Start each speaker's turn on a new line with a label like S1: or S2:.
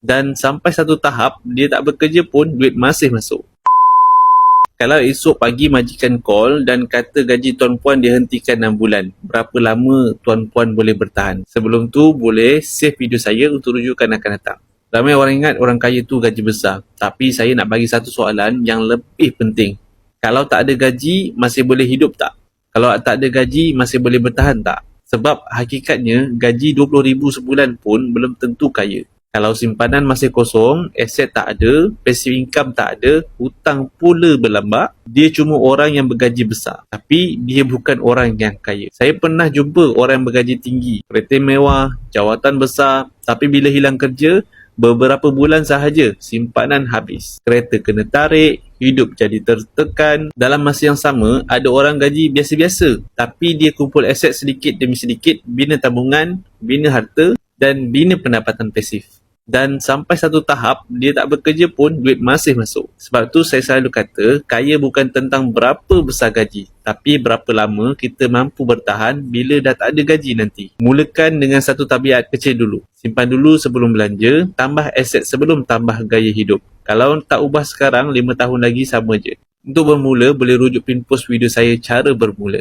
S1: Dan sampai satu tahap, dia tak bekerja pun, duit masih masuk. Kalau esok pagi majikan call dan kata gaji tuan puan dihentikan 6 bulan, berapa lama tuan puan boleh bertahan? Sebelum tu, boleh save video saya untuk rujukan akan datang. Ramai orang ingat orang kaya tu gaji besar. Tapi saya nak bagi satu soalan yang lebih penting. Kalau tak ada gaji, masih boleh hidup tak? Kalau tak ada gaji, masih boleh bertahan tak? Sebab hakikatnya, gaji RM20,000 sebulan pun belum tentu kaya. Kalau simpanan masih kosong, aset tak ada, passive income tak ada, hutang pula berlambak, dia cuma orang yang bergaji besar. Tapi dia bukan orang yang kaya. Saya pernah jumpa orang yang bergaji tinggi, kereta mewah, jawatan besar, tapi bila hilang kerja, beberapa bulan sahaja simpanan habis. Kereta kena tarik, hidup jadi tertekan. Dalam masa yang sama, ada orang gaji biasa-biasa, tapi dia kumpul aset sedikit demi sedikit, bina tabungan, bina harta dan bina pendapatan pasif. Dan sampai satu tahap, dia tak bekerja pun, duit masih masuk. Sebab tu saya selalu kata, kaya bukan tentang berapa besar gaji, tapi berapa lama kita mampu bertahan bila dah tak ada gaji nanti. Mulakan dengan satu tabiat kecil dulu. Simpan dulu sebelum belanja, tambah aset sebelum tambah gaya hidup. Kalau tak ubah sekarang, 5 tahun lagi sama je. Untuk bermula, boleh rujuk pin post video saya cara bermula.